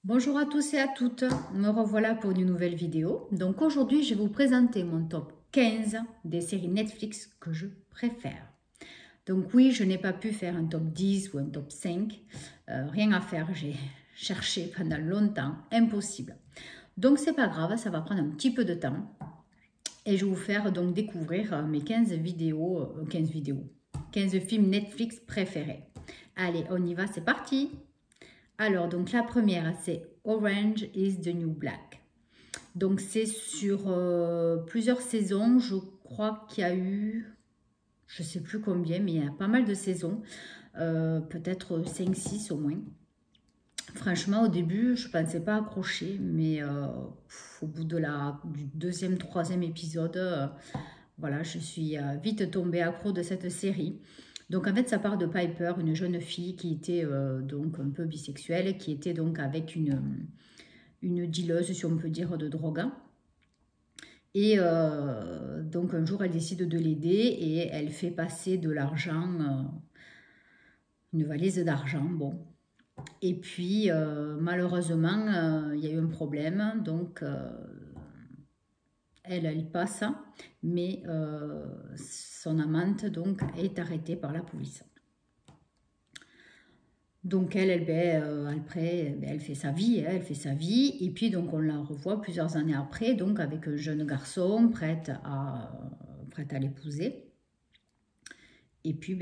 Bonjour à tous et à toutes, me revoilà pour une nouvelle vidéo. Donc aujourd'hui, je vais vous présenter mon top 15 des séries Netflix que je préfère. Donc oui, je n'ai pas pu faire un top 10 ou un top 5, rien à faire, j'ai cherché pendant longtemps, impossible. Donc c'est pas grave, ça va prendre un petit peu de temps et je vais vous faire donc découvrir mes 15 films Netflix préférés. Allez, on y va, c'est parti! Alors, donc la première, c'est Orange is the New Black. Donc, c'est sur plusieurs saisons. Je crois qu'il y a eu, je ne sais plus combien, mais il y a pas mal de saisons. Peut-être 5-6 au moins. Franchement, au début, je ne pensais pas accrocher, mais au bout du deuxième, troisième épisode, voilà, je suis vite tombée accro de cette série. Donc en fait, ça part de Piper, une jeune fille qui était donc un peu bisexuelle, qui était donc avec une dealeuse, si on peut dire, de drogue. Et donc un jour, elle décide de l'aider et elle fait passer de l'argent, une valise d'argent, bon. Et puis malheureusement, il y a eu un problème, donc elle passe, mais son amante donc est arrêtée par la police. Donc après, elle fait sa vie, elle fait sa vie, et puis donc on la revoit plusieurs années après, donc avec un jeune garçon prête à l'épouser. Et puis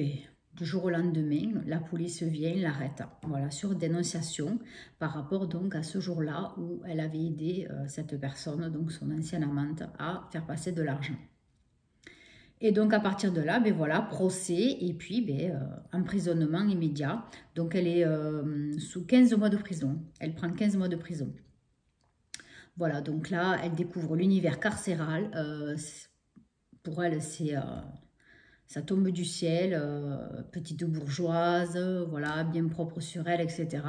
du jour au lendemain, la police vient, l'arrête, voilà, sur dénonciation par rapport donc à ce jour-là où elle avait aidé cette personne, donc son ancienne amante, à faire passer de l'argent. Et donc à partir de là, voilà, procès et puis emprisonnement immédiat. Donc elle est sous 15 mois de prison. Elle prend 15 mois de prison. Voilà, donc là, elle découvre l'univers carcéral. Pour elle, ça tombe du ciel, petite bourgeoise, voilà, bien propre sur elle, etc.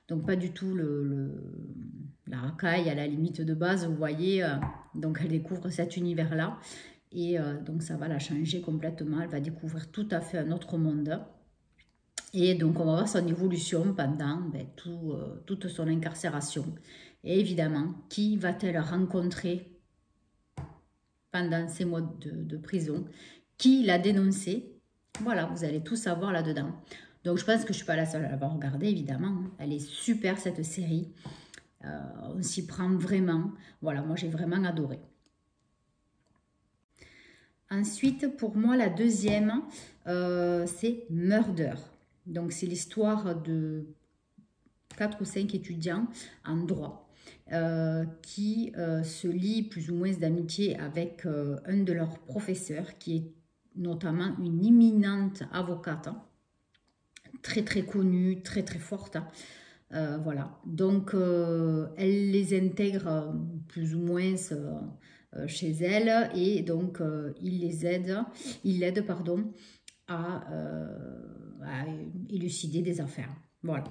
Donc pas du tout la racaille à la limite de base, vous voyez. Donc elle découvre cet univers-là. Et donc ça va la changer complètement, elle va découvrir tout à fait un autre monde. Et donc on va voir son évolution pendant toute son incarcération. Et évidemment, qui va-t-elle rencontrer pendant ces mois de prison? Qui l'a dénoncé? Voilà, vous allez tout savoir là-dedans. Donc je pense que je ne suis pas la seule à l'avoir regardé, évidemment. Elle est super cette série. On s'y prend vraiment. Voilà, moi j'ai vraiment adoré. Ensuite, pour moi, la deuxième, c'est Murder. Donc, c'est l'histoire de 4 ou 5 étudiants en droit qui se lient plus ou moins d'amitié avec un de leurs professeurs qui est notamment une éminente avocate, très très connue, très très forte. Voilà, donc elle les intègre plus ou moins chez elle et donc il l'aide à élucider des affaires. Voilà.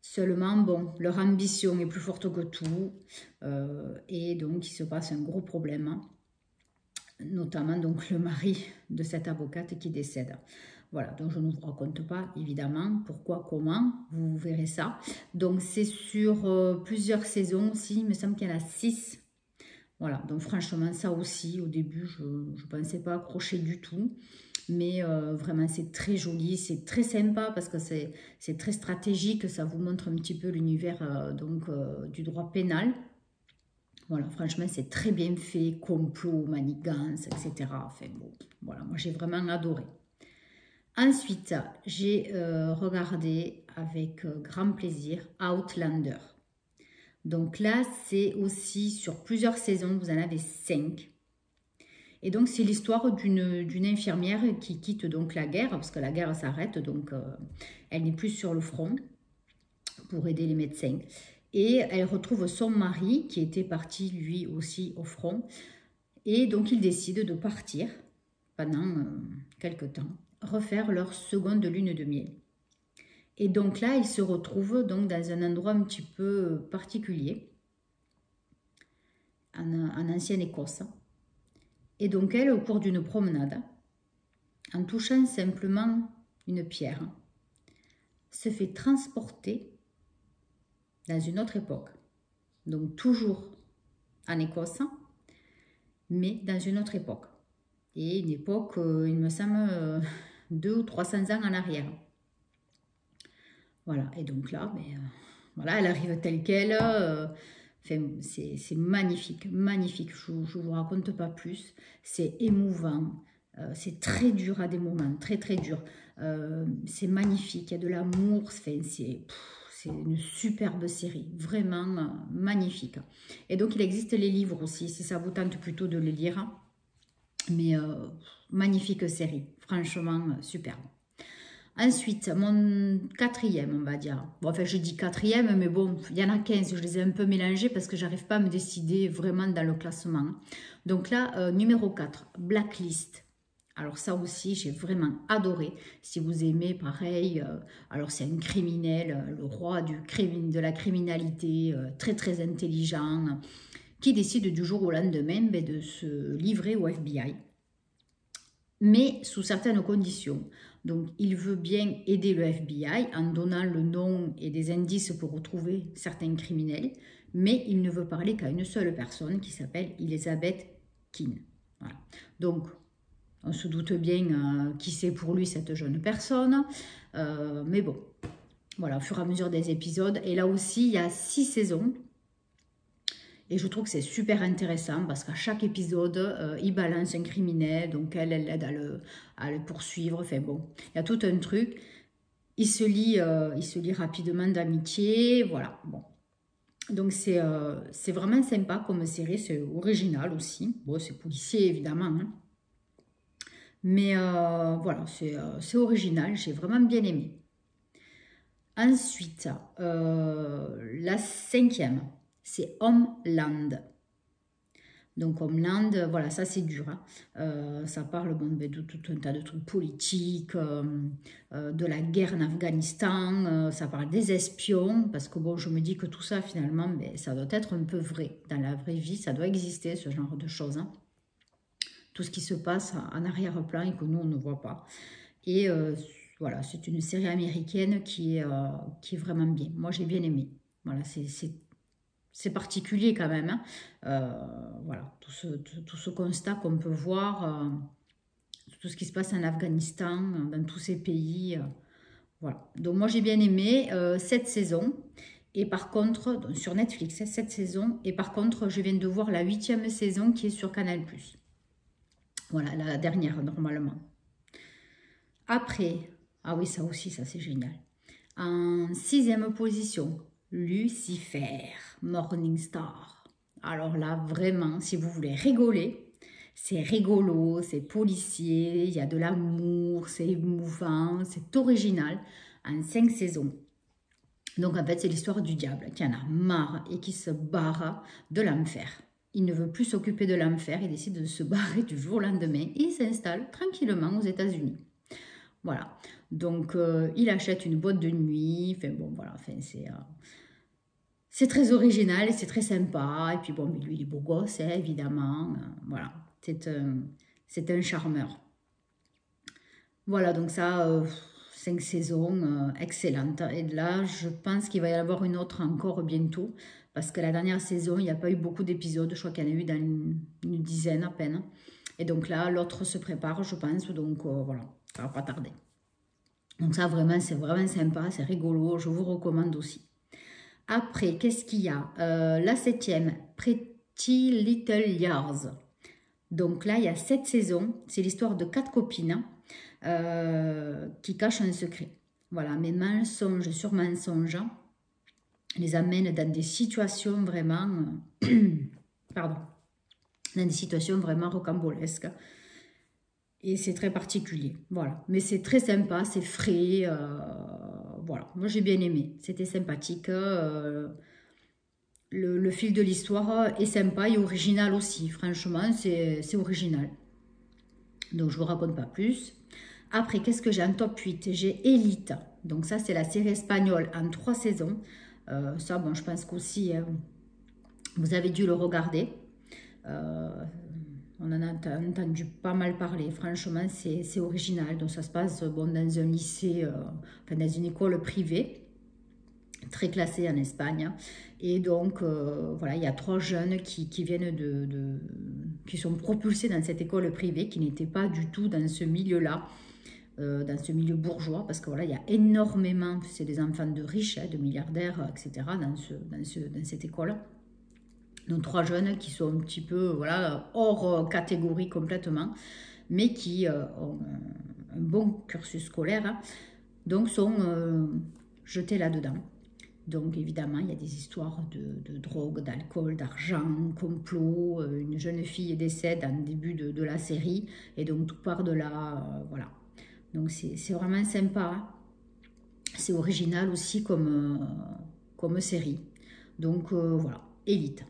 Seulement, bon, leur ambition est plus forte que tout et donc il se passe un gros problème, notamment donc le mari de cette avocate qui décède. Voilà, donc je ne vous raconte pas évidemment pourquoi, comment, vous verrez ça. Donc c'est sur plusieurs saisons aussi, il me semble qu'il y en a 6. Voilà, donc franchement ça aussi, au début je ne pensais pas accrocher du tout. Mais vraiment c'est très joli, c'est très sympa parce que c'est très stratégique, ça vous montre un petit peu l'univers du droit pénal. Voilà, franchement, c'est très bien fait, complot, manigance, etc. Enfin, bon, voilà, moi, j'ai vraiment adoré. Ensuite, j'ai regardé avec grand plaisir Outlander. Donc là, c'est aussi sur plusieurs saisons, vous en avez 5. Et donc, c'est l'histoire d'une infirmière qui quitte donc la guerre, parce que la guerre s'arrête, donc elle n'est plus sur le front pour aider les médecins. Et elle retrouve son mari qui était parti lui aussi au front. Et donc ils décident de partir pendant quelques temps, refaire leur seconde lune de miel. Et donc là, ils se retrouvent donc dans un endroit un petit peu particulier. en ancienne Écosse. Et donc elle, au cours d'une promenade, en touchant simplement une pierre, se fait transporter dans une autre époque. Donc toujours en Écosse, mais dans une autre époque. Et une époque, il me semble, 200 ou 300 ans en arrière. Voilà, et donc là, voilà, elle arrive telle qu'elle. C'est magnifique, magnifique. Je ne vous raconte pas plus. C'est émouvant. C'est très dur à des moments, très très dur. C'est magnifique, il y a de l'amour. C'est une superbe série, vraiment magnifique. Et donc il existe les livres aussi, si ça vous tente plutôt de les lire. Mais magnifique série, franchement superbe. Ensuite, mon quatrième, on va dire. Bon, enfin, je dis quatrième, mais bon, il y en a 15. Je les ai un peu mélangés parce que j'arrive pas à me décider vraiment dans le classement. Donc là, numéro 4, Blacklist. Alors ça aussi, j'ai vraiment adoré. Si vous aimez, pareil, alors c'est un criminel, le roi de la criminalité, très très intelligent, qui décide du jour au lendemain de se livrer au FBI. Mais sous certaines conditions. Donc, il veut bien aider le FBI en donnant le nom et des indices pour retrouver certains criminels, mais il ne veut parler qu'à une seule personne qui s'appelle Elizabeth Keane. Voilà. Donc, on se doute bien qui c'est pour lui cette jeune personne, mais bon, voilà, au fur et à mesure des épisodes. Et là aussi, il y a 6 saisons. Et je trouve que c'est super intéressant parce qu'à chaque épisode, il balance un criminel, donc elle l'aide à le poursuivre. Enfin bon, il y a tout un truc. Il se lie rapidement d'amitié, voilà. Bon. Donc c'est vraiment sympa comme série, c'est original aussi. Bon, c'est policier évidemment, hein. Mais voilà, c'est original, j'ai vraiment bien aimé. Ensuite, la 5e. C'est Homeland. Donc Homeland, voilà, ça c'est dur. Hein. Ça parle de tout un tas de trucs politiques, de la guerre en Afghanistan, ça parle des espions, parce que bon, je me dis que tout ça finalement, ça doit être un peu vrai. Dans la vraie vie, ça doit exister, ce genre de choses. Hein. Tout ce qui se passe en arrière-plan et que nous, on ne voit pas. Et voilà, c'est une série américaine qui est vraiment bien. Moi, j'ai bien aimé. Voilà, c'est particulier quand même. Hein. Voilà, tout ce constat qu'on peut voir, tout ce qui se passe en Afghanistan, dans tous ces pays. Voilà. Donc moi j'ai bien aimé cette saison. Et par contre, sur Netflix, cette saison. Et par contre, je viens de voir la 8e saison qui est sur Canal+. Voilà, la dernière normalement. Après, ah oui, ça aussi, ça c'est génial. En 6e position, Lucifer, Morningstar. Alors là, vraiment, si vous voulez rigoler, c'est rigolo, c'est policier, il y a de l'amour, c'est émouvant, c'est original, en 5 saisons. Donc en fait, c'est l'histoire du diable qui en a marre et qui se barre de l'enfer. Il ne veut plus s'occuper de l'enfer, il décide de se barrer du jour au lendemain et il s'installe tranquillement aux États-Unis. Voilà, donc il achète une boîte de nuit, enfin bon, voilà, enfin, c'est très original et c'est très sympa. Et puis bon, mais lui, il est beau gosse, hein, évidemment. Voilà, c'est un charmeur. Voilà, donc ça, 5 saisons excellentes. Et là, je pense qu'il va y en avoir une autre encore bientôt. Parce que la dernière saison, il n'y a pas eu beaucoup d'épisodes. Je crois qu'il y en a eu dans une dizaine à peine. Et donc là, l'autre se prépare, je pense. Donc voilà, ça va pas tarder. Donc ça, vraiment, c'est vraiment sympa, c'est rigolo. Je vous recommande aussi. Après, qu'est-ce qu'il y a la 7e, Pretty Little Liars. Donc là, il y a 7 saisons. C'est l'histoire de 4 copines qui cachent un secret. Voilà, mais mensonge sur mensonge les amènent dans des situations vraiment... pardon. Dans des situations vraiment rocambolesques. Et c'est très particulier. Voilà. Mais c'est très sympa, c'est frais. Voilà, moi j'ai bien aimé, c'était sympathique, le fil de l'histoire est sympa et original aussi, franchement c'est original. Donc je ne vous raconte pas plus. Après, qu'est-ce que j'ai en top 8? J'ai Elite, donc ça c'est la série espagnole en 3 saisons. Ça, bon, je pense qu'aussi vous avez dû le regarder. On en a entendu pas mal parler. Franchement, c'est original. Donc, ça se passe bon, dans un lycée, enfin, dans une école privée, très classée en Espagne. Et donc, voilà, il y a 3 jeunes qui viennent qui sont propulsés dans cette école privée, qui n'étaient pas du tout dans ce milieu-là, dans ce milieu bourgeois, parce que voilà, il y a énormément, c'est des enfants de riches, de milliardaires, etc., dans cette école. Donc 3 jeunes qui sont un petit peu voilà, hors catégorie complètement, mais qui ont un bon cursus scolaire, hein, donc sont jetés là-dedans. Donc évidemment, il y a des histoires de drogue, d'alcool, d'argent, complot. Une jeune fille décède en début de la série, et donc tout part de là, voilà. Donc c'est vraiment sympa. C'est original aussi comme série. Donc voilà, Élite.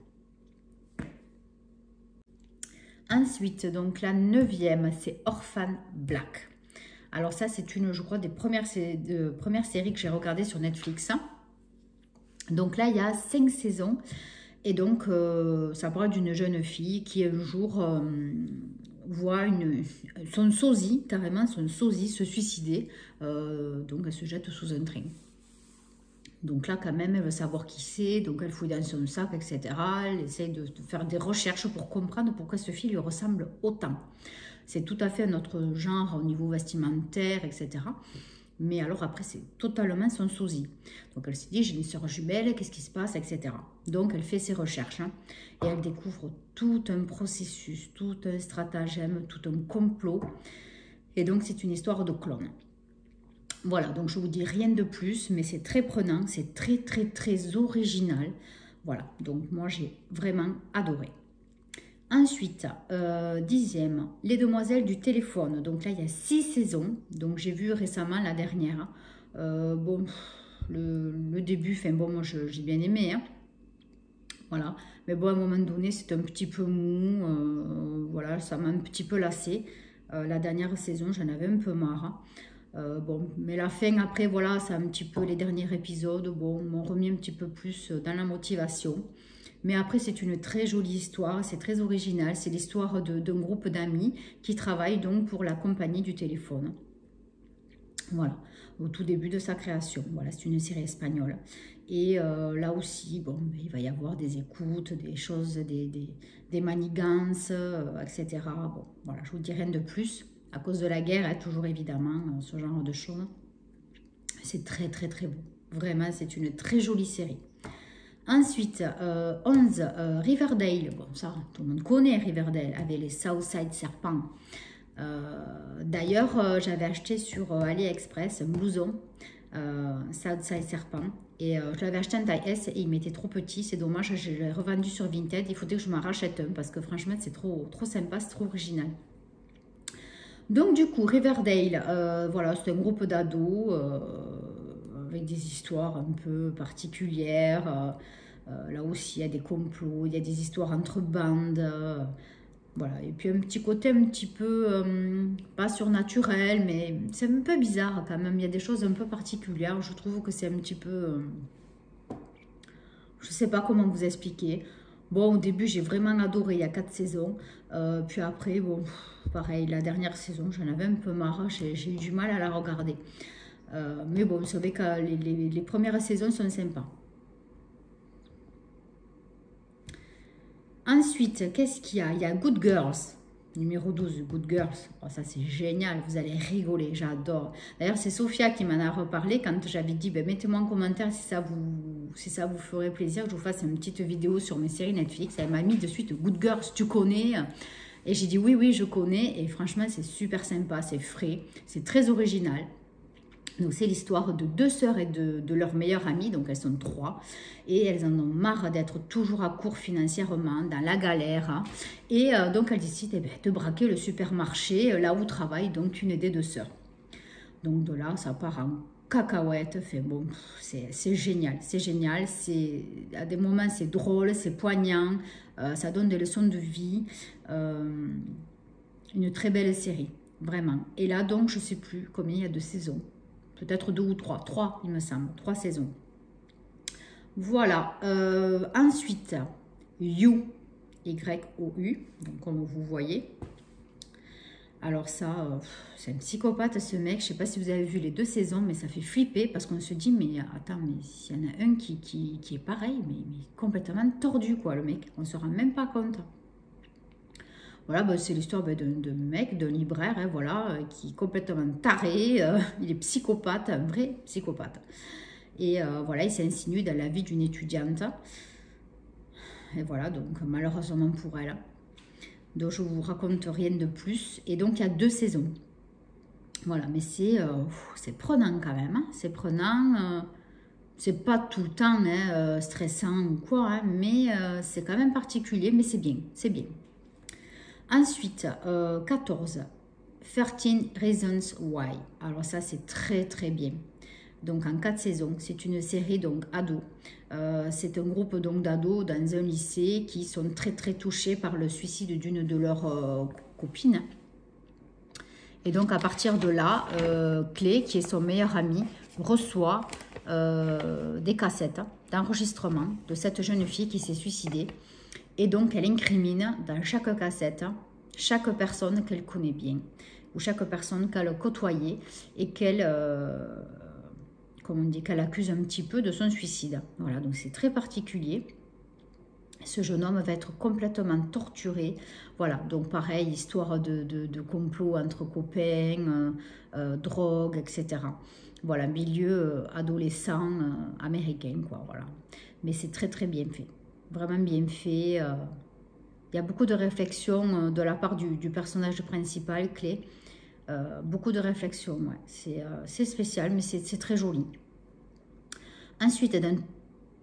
Ensuite, donc la 9e, c'est Orphan Black. Alors ça, c'est une, je crois, des premières séries que j'ai regardées sur Netflix. Donc là, il y a 5 saisons. Et donc, ça parle d'une jeune fille qui un jour voit son sosie, carrément son sosie, se suicider. Donc elle se jette sous un train. Donc là, quand même, elle veut savoir qui c'est, donc elle fouille dans son sac, etc. Elle essaye de faire des recherches pour comprendre pourquoi ce fille lui ressemble autant. C'est tout à fait notre genre au niveau vestimentaire, etc. Mais alors après, c'est totalement son sosie. Donc elle se dit, j'ai une sœur jumelle, qu'est-ce qui se passe, etc. Donc elle fait ses recherches, hein, et elle découvre tout un processus, tout un stratagème, tout un complot. Et donc c'est une histoire de clone. Voilà, donc je vous dis rien de plus, mais c'est très prenant, c'est très très très original. Voilà, donc moi j'ai vraiment adoré. Ensuite, 10e, Les Demoiselles du téléphone. Donc là, il y a 6 saisons. Donc j'ai vu récemment la dernière. Bon, le début, enfin bon, moi j'ai bien aimé, hein. Voilà, mais bon, à un moment donné, c'est un petit peu mou. Voilà, ça m'a un petit peu lassé. La dernière saison, j'en avais un peu marre. Bon, mais la fin, après, voilà, c'est un petit peu les derniers épisodes, bon, m'ont remis un petit peu plus dans la motivation. Mais après, c'est une très jolie histoire, c'est très original. C'est l'histoire d'un groupe d'amis qui travaillent donc pour la compagnie du téléphone. Voilà, au tout début de sa création. Voilà, c'est une série espagnole. Et là aussi, bon, il va y avoir des écoutes, des choses, des manigances, etc. Bon, voilà, je vous dis rien de plus. À cause de la guerre, hein, toujours évidemment, ce genre de choses. C'est très très très beau. Vraiment, c'est une très jolie série. Ensuite, 11, Riverdale. Bon, ça, tout le monde connaît Riverdale, avec les Southside Serpents. D'ailleurs, j'avais acheté sur AliExpress un blouson Southside Serpent. Et je l'avais acheté en taille S et il m'était trop petit. C'est dommage, je l'ai revendu sur Vinted. Il faudrait que je m'en rachète un parce que franchement, c'est trop sympa, c'est trop original. Donc du coup, Riverdale, voilà, c'est un groupe d'ados avec des histoires un peu particulières. Là aussi, il y a des complots, il y a des histoires entre bandes. Voilà, et puis un petit côté un petit peu, pas surnaturel, mais c'est un peu bizarre quand même. Il y a des choses un peu particulières. Je trouve que c'est un petit peu... je ne sais pas comment vous expliquer. Bon, au début, j'ai vraiment adoré, il y a 4 saisons. Puis après, bon, pareil, la dernière saison, j'en avais un peu marre, j'ai eu du mal à la regarder. Mais bon, vous savez que les premières saisons sont sympas. Ensuite, qu'est-ce qu'il y a? Il y a Good Girls, numéro 12, Good Girls. Oh, ça, c'est génial, vous allez rigoler, j'adore. D'ailleurs, c'est Sophia qui m'en a reparlé quand j'avais dit, ben, mettez-moi en commentaire si ça vous ferait plaisir que je vous fasse une petite vidéo sur mes séries Netflix. Elle m'a mis de suite Good Girls, tu connais? Et j'ai dit, oui, oui, je connais. Et franchement, c'est super sympa, c'est frais, c'est très original. Donc c'est l'histoire de 2 sœurs et de leur meilleure amie, donc elles sont 3, et elles en ont marre d'être toujours à court financièrement, dans la galère, hein. Et donc elles décident de braquer le supermarché, là où travaille donc une des 2 sœurs. Donc de là, ça part en cacahuète, enfin bon, c'est génial, à des moments c'est drôle, c'est poignant, ça donne des leçons de vie, une très belle série, vraiment. Et là donc, je ne sais plus combien il y a de saisons. Peut-être 2 ou 3. 3, il me semble. 3 saisons. Voilà. Ensuite, You. Y-O-U, donc comme vous voyez. Alors ça, c'est un psychopathe ce mec. Je ne sais pas si vous avez vu les 2 saisons, mais ça fait flipper parce qu'on se dit, mais attends, mais s'il y en a un qui est pareil, mais complètement tordu, quoi, le mec. On ne se rend même pas compte. Voilà, ben, c'est l'histoire d'un mec, d'un libraire, hein, voilà, qui est complètement taré. Il est psychopathe, un vrai psychopathe. Et voilà, il s'insinue dans la vie d'une étudiante. Et voilà, donc malheureusement pour elle. Donc je ne vous raconte rien de plus. Et donc il y a 2 saisons. Voilà, mais c'est prenant quand même. Hein. C'est prenant. C'est pas tout le temps hein, stressant ou quoi. Hein, mais c'est quand même particulier. Mais c'est bien. C'est bien. Ensuite, 14. 13 Reasons Why. Alors ça, c'est très très bien. Donc en 4 saisons, c'est une série donc ado. C'est un groupe donc d'ados dans un lycée qui sont très très touchés par le suicide d'une de leurs copines. Et donc à partir de là, Clé, qui est son meilleur ami, reçoit des cassettes d'enregistrement de cette jeune fille qui s'est suicidée. Et donc elle incrimine dans chaque cassette chaque personne qu'elle connaît bien ou chaque personne qu'elle a côtoyée et qu'elle comme on dit, qu'elle accuse un petit peu de son suicide. Voilà, donc c'est très particulier. Ce jeune homme va être complètement torturé. Voilà, donc pareil, histoire de complot entre copains, drogue, etc. Voilà, milieu adolescent américain, quoi, voilà. Mais c'est très, très bien fait. Vraiment bien fait. Il y a beaucoup de réflexions de la part du personnage principal, Clé. Beaucoup de réflexions, ouais. C'est spécial, mais c'est très joli. Ensuite, dans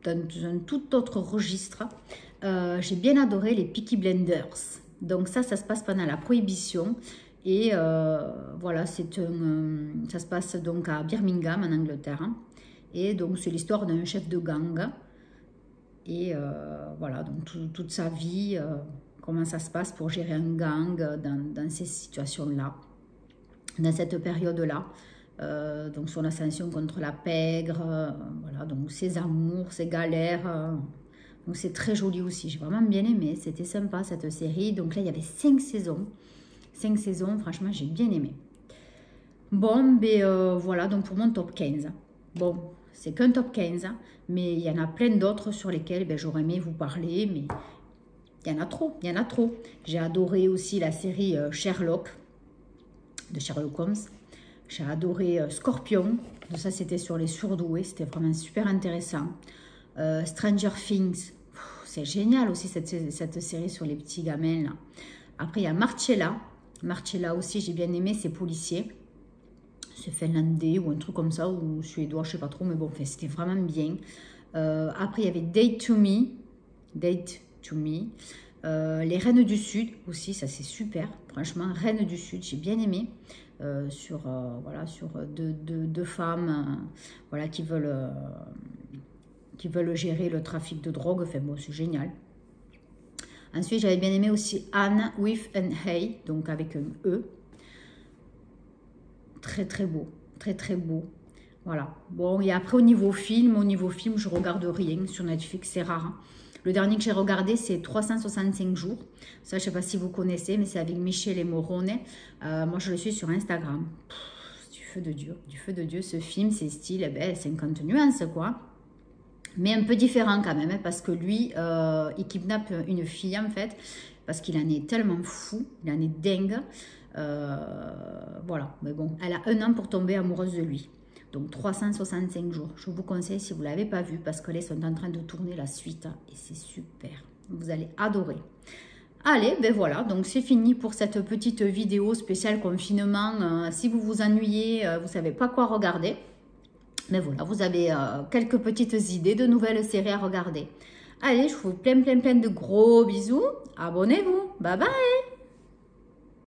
un tout autre registre, j'ai bien adoré les Peaky Blinders. Donc ça se passe pendant la Prohibition. Et voilà, ça se passe donc à Birmingham, en Angleterre. Et donc c'est l'histoire d'un chef de gang. Et voilà, donc toute sa vie, comment ça se passe pour gérer un gang dans ces situations-là. Dans cette période-là, donc son ascension contre la pègre, voilà, donc ses amours, ses galères, donc c'est très joli aussi, j'ai vraiment bien aimé, c'était sympa cette série, donc là il y avait 5 saisons, 5 saisons, franchement j'ai bien aimé. Bon, ben voilà, donc pour mon top 15, bon, c'est qu'un top 15, mais il y en a plein d'autres sur lesquels ben, j'aurais aimé vous parler, mais il y en a trop, il y en a trop. J'ai adoré aussi la série Sherlock, de Sherlock Holmes. J'ai adoré Scorpion. Donc ça, c'était sur les surdoués. C'était vraiment super intéressant. Stranger Things. C'est génial aussi, cette série sur les petits gamins. Là. Après, il y a Marcella. Marcella aussi, j'ai bien aimé. C'est policier. C'est finlandais ou un truc comme ça. Ou suédois, je ne sais pas trop. Mais bon, enfin, c'était vraiment bien. Après, il y avait Date to Me. Date to Me. Les Reines du Sud aussi, ça c'est super, franchement, Reines du Sud, j'ai bien aimé, sur deux femmes voilà, qui veulent gérer le trafic de drogue, enfin bon, c'est génial. Ensuite, j'avais bien aimé aussi Anne with an Hey, donc avec un E, très très beau, très très beau. Voilà, bon, et après au niveau film, je regarde rien sur Netflix, c'est rare. Hein. Le dernier que j'ai regardé, c'est 365 jours. Ça, je ne sais pas si vous connaissez, mais c'est avec Michele Morone. Moi, je le suis sur Instagram. Du feu de Dieu. Du feu de Dieu, ce film, c'est style 50 nuances, quoi. Mais un peu différent quand même, hein, parce que lui, il kidnappe une fille, en fait, parce qu'il en est tellement fou, il en est dingue. Voilà, mais bon, elle a 1 an pour tomber amoureuse de lui. Donc 365 jours. Je vous conseille si vous ne l'avez pas vu parce que là, ils sont en train de tourner la suite et c'est super. Vous allez adorer. Allez, ben voilà, donc c'est fini pour cette petite vidéo spéciale confinement. Si vous vous ennuyez, vous ne savez pas quoi regarder. Mais voilà, vous avez quelques petites idées de nouvelles séries à regarder. Allez, je vous fais plein de gros bisous. Abonnez-vous. Bye bye.